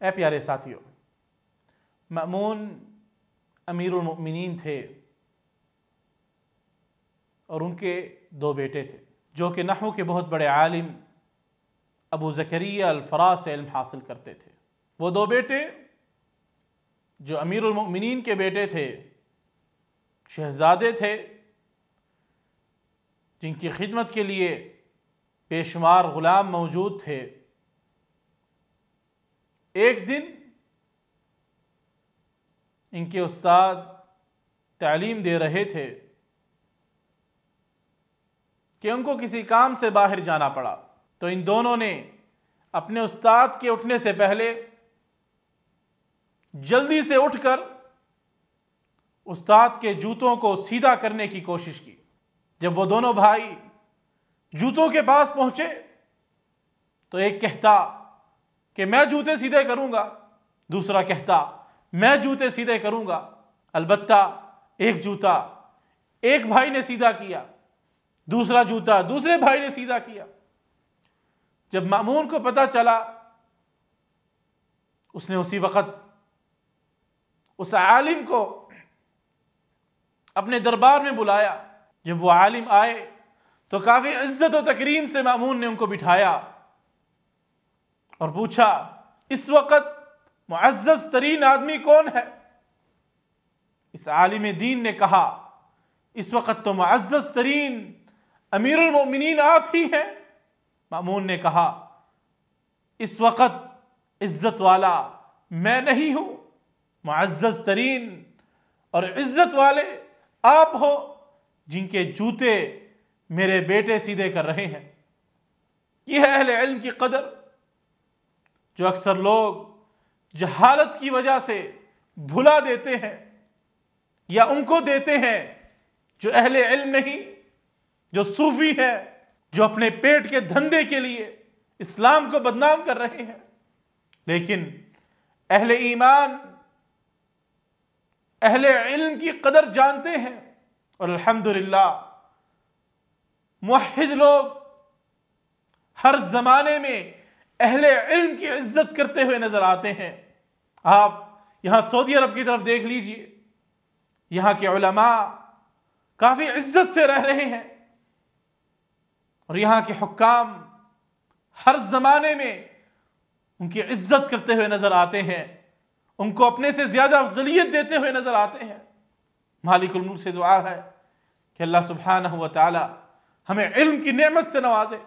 اے پیارے ساتھیوں، مأمون امیر المؤمنین تھے اور ان کے دو بیٹے تھے جو کہ نحو کے بہت بڑے عالم ابو زکریا الفراء سے علم حاصل کرتے تھے۔ وہ دو بیٹے جو امیر المؤمنین کے بیٹے تھے، شہزادے تھے، جن کی خدمت کے لیے بے شمار غلام موجود تھے، ایک دن ان کے استاد تعلیم دے رہے تھے کہ ان کو کسی کام سے باہر جانا پڑا، تو ان دونوں نے اپنے استاد کے اٹھنے سے پہلے جلدی سے اٹھ کر استاد کے جوتوں کو سیدھا کرنے کی کوشش کی۔ جب وہ دونوں بھائی جوتوں کے پاس پہنچے تو ایک کہتا کہ میں جوتے سیدھے کروں گا، دوسرا کہتا میں جوتے سیدھے کروں گا۔ البتہ ایک جوتا ایک بھائی نے سیدھا کیا، دوسرا جوتا دوسرے بھائی نے سیدھا کیا۔ جب مأمون کو پتہ چلا، اس نے اسی وقت اس عالم کو اپنے دربار میں بلایا۔ جب وہ عالم آئے تو کافی عزت و تکریم سے مأمون نے ان کو بٹھایا اور پوچھا، اس وقت معزز ترین آدمی کون ہے؟ اس عالم دین نے کہا، اس وقت تو معزز ترین امیر المؤمنین آپ ہی ہیں۔ مأمون نے کہا، اس وقت عزت والا میں نہیں ہوں، معزز ترین اور عزت والے آپ ہو جن کے جوتے میرے بیٹے سیدھے کر رہے ہیں۔ یہ ہے اہل علم کی قدر، جو اکثر لوگ جہالت کی وجہ سے بھلا دیتے ہیں، یا ان کو دیتے ہیں جو اہل علم نہیں، جو صوفی ہیں، جو اپنے پیٹ کے دھندے کے لیے اسلام کو بدنام کر رہے ہیں۔ لیکن اہل ایمان اہل علم کی قدر جانتے ہیں، اور الحمدللہ موحد لوگ ہر زمانے میں اہل علم کی عزت کرتے ہوئے نظر آتے ہیں۔ آپ یہاں سعودی عرب کی طرف دیکھ لیجئے، یہاں کے علماء کافی عزت سے رہ رہے ہیں، اور یہاں کے حکام ہر زمانے میں ان کی عزت کرتے ہوئے نظر آتے ہیں، ان کو اپنے سے زیادہ افضلیت دیتے ہوئے نظر آتے ہیں۔ مالک الملک سے دعا ہے کہ اللہ سبحانہ و تعالی ہمیں علم کی نعمت سے نوازے۔